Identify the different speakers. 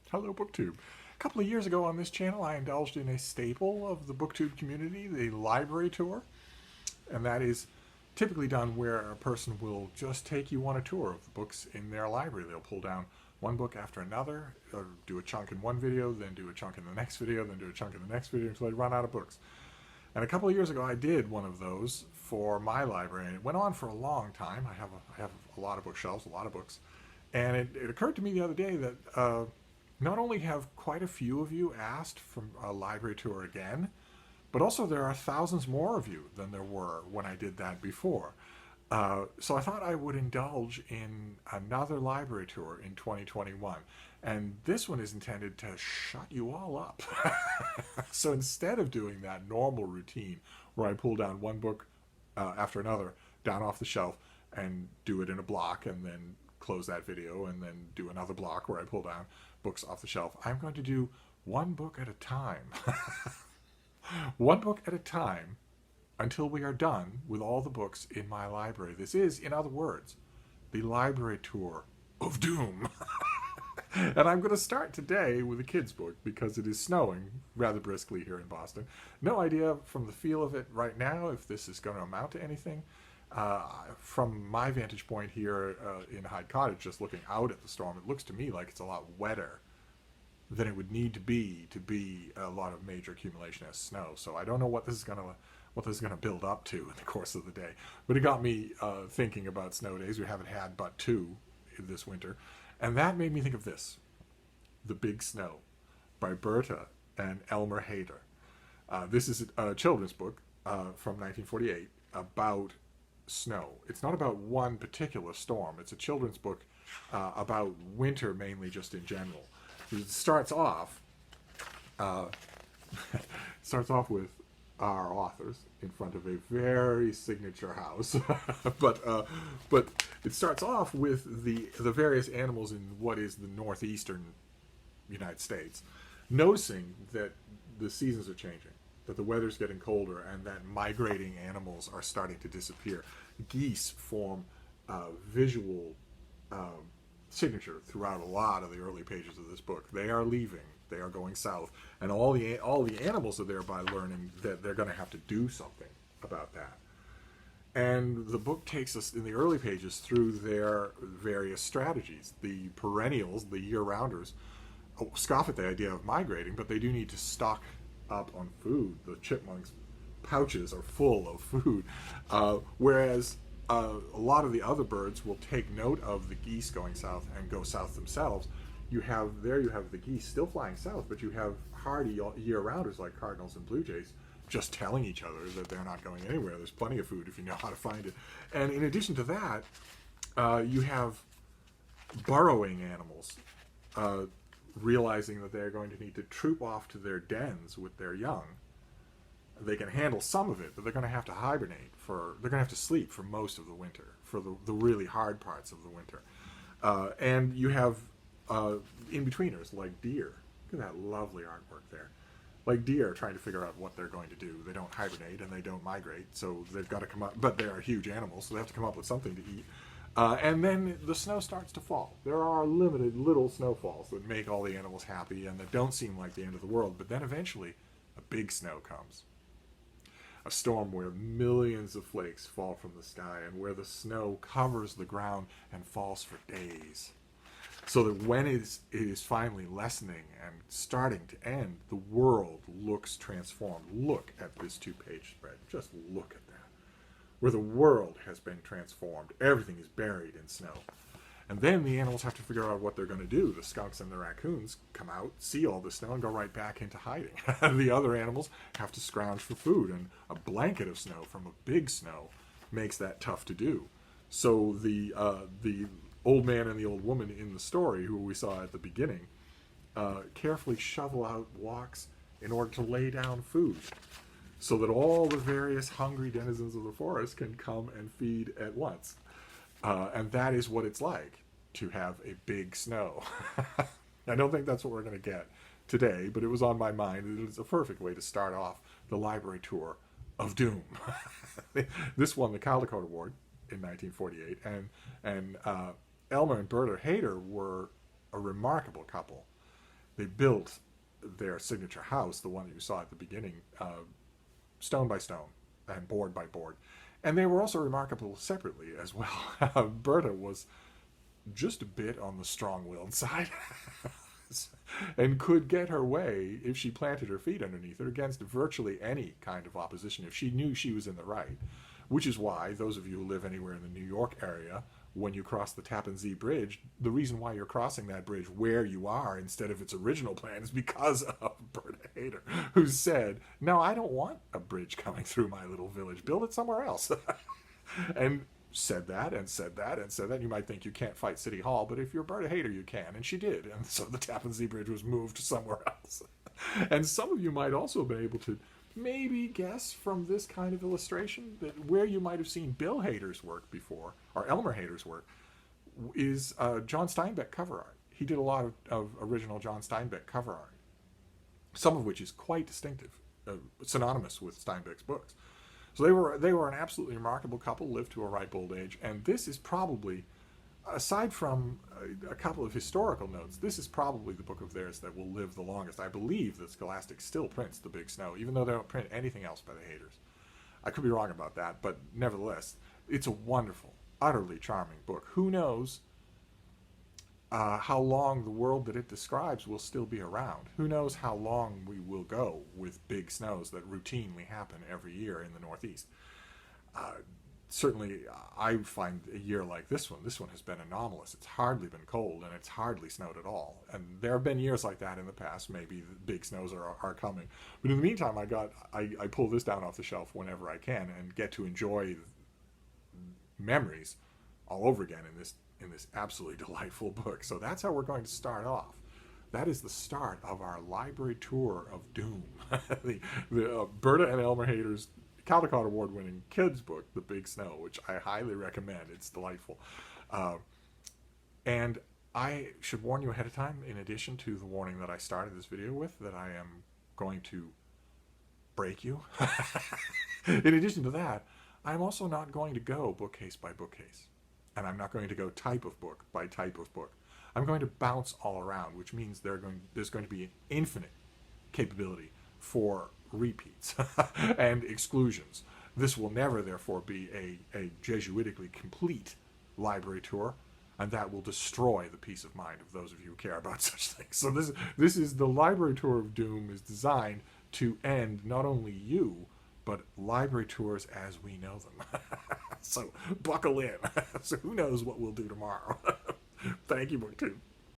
Speaker 1: Hello, BookTube. A couple of years ago on this channel, I indulged in a staple of the BookTube community, the library tour. And that is typically done where a person will just take you on a tour of the books in their library. They'll pull down one book after another, or do a chunk in one video, then do a chunk in the next video, then do a chunk in the next video until they run out of books. And a couple of years ago, I did one of those for my library, and it went on for a long time. I have a lot of bookshelves, a lot of books. And it occurred to me the other day that not only have quite a few of you asked for a library tour again, but also there are thousands more of you than there were when I did that before. So I thought I would indulge in another library tour in 2021. And this one is intended to shut you all up. So instead of doing that normal routine where I pull down one book after another down off the shelf and do it in a block and then close that video and then do another block where I pull down books off the shelf, I'm going to do one book at a time. One book at a time until we are done with all the books in my library. This is, in other words, the library tour of doom. And I'm going to start today with a kid's book because it is snowing rather briskly here in Boston. No idea from the feel of it right now if this is going to amount to anything. From my vantage point here in Hyde Cottage, just looking out at the storm, it looks to me like it's a lot wetter than it would need to be a lot of major accumulation of snow. So I don't know what this is going to build up to in the course of the day. But it got me thinking about snow days. We haven't had but two this winter. And that made me think of this, The Big Snow by Berta and Elmer Hayter. This is a children's book from 1948 about snow. It's not about one particular storm. It's a children's book about winter, mainly just in general. It starts off with our authors in front of a very signature house, but it starts off with the various animals in what is the northeastern United States, noticing that the seasons are changing, that the weather's getting colder, and that migrating animals are starting to disappear. Geese form visual signature throughout a lot of the early pages of this book. They are leaving. They are going south, and all the animals are thereby learning that they're going to have to do something about that. And the book takes us in the early pages through their various strategies. The perennials, the year-rounders, scoff at the idea of migrating, but they do need to stock up on food. The chipmunks' pouches are full of food, whereas a lot of the other birds will take note of the geese going south and go south themselves. You have the geese still flying south, but you have hardy year-rounders like cardinals and blue jays just telling each other that they're not going anywhere. There's plenty of food if you know how to find it. And in addition to that, you have burrowing animals realizing that they're going to need to troop off to their dens with their young. They can handle some of it, but they're going to have to hibernate they're going to have to sleep for most of the winter, for the really hard parts of the winter. And you have in-betweeners like deer. Look at that lovely artwork there. Like deer trying to figure out what they're going to do. They don't hibernate and they don't migrate, so they've got to come up, but they are huge animals, so they have to come up with something to eat. And then the snow starts to fall. There are limited little snowfalls that make all the animals happy and that don't seem like the end of the world, but then eventually a big snow comes. A storm where millions of flakes fall from the sky and where the snow covers the ground and falls for days. So that when it is finally lessening and starting to end, the world looks transformed. Look at this 2-page spread. Just look at that. Where the world has been transformed. Everything is buried in snow. And then the animals have to figure out what they're going to do. The skunks and the raccoons come out, see all the snow, and go right back into hiding. The other animals have to scrounge for food, and a blanket of snow from a big snow makes that tough to do. So the old man and the old woman in the story, who we saw at the beginning, carefully shovel out walks in order to lay down food so that all the various hungry denizens of the forest can come and feed at once. And that is what it's like to have a big snow. I don't think that's what we're going to get today, but it was on my mind. It is a perfect way to start off the library tour of doom. This won the Caldecott Award in 1948, and Elmer and Berta Hayter were a remarkable couple. They built their signature house, the one that you saw at the beginning, stone by stone and board by board. And they were also remarkable separately as well. Berta was just a bit on the strong-willed side and could get her way if she planted her feet underneath it against virtually any kind of opposition if she knew she was in the right. Which is why those of you who live anywhere in the New York area, when you cross the Tappan Zee Bridge, the reason why you're crossing that bridge where you are instead of its original plan is because of Berta Hayter, who said, no, I don't want a bridge coming through my little village. Build it somewhere else. And said that and said that and said that. You might think you can't fight City Hall, but if you're Berta Hayter, you can. And she did. And so the Tappan Zee Bridge was moved somewhere else. And some of you might also be able to maybe guess from this kind of illustration that where you might have seen Bill Hader's work before, or Elmer Hader's work, is John Steinbeck cover art. He did a lot of original John Steinbeck cover art, some of which is quite distinctive, synonymous with Steinbeck's books. So they were an absolutely remarkable couple, lived to a ripe old age, and this is probably, aside from a couple of historical notes, this is probably the book of theirs that will live the longest. I believe that Scholastic still prints The Big Snow, even though they don't print anything else by the Haders. I could be wrong about that, but nevertheless, it's a wonderful, utterly charming book. Who knows how long the world that it describes will still be around? Who knows how long we will go with big snows that routinely happen every year in the Northeast? Certainly, I find a year like this one has been anomalous. It's hardly been cold, and it's hardly snowed at all. And there have been years like that in the past. Maybe the big snows are coming. But in the meantime, I pull this down off the shelf whenever I can and get to enjoy memories all over again in this absolutely delightful book. So that's how we're going to start off. That is the start of our library tour of doom. the Berta and Elmer Hader's Caldecott Award-winning kids book, The Big Snow, which I highly recommend. It's delightful. And I should warn you ahead of time, in addition to the warning that I started this video with, that I am going to break you. In addition to that, I'm also not going to go bookcase by bookcase. And I'm not going to go type of book by type of book. I'm going to bounce all around, which means there's going to be an infinite capability for repeats and exclusions. This will never, therefore, be a Jesuitically complete library tour, and that will destroy the peace of mind of those of you who care about such things. So this is the library tour of doom is designed to end not only you, but library tours as we know them. So buckle in. So who knows what we'll do tomorrow. Thank you, BookTube.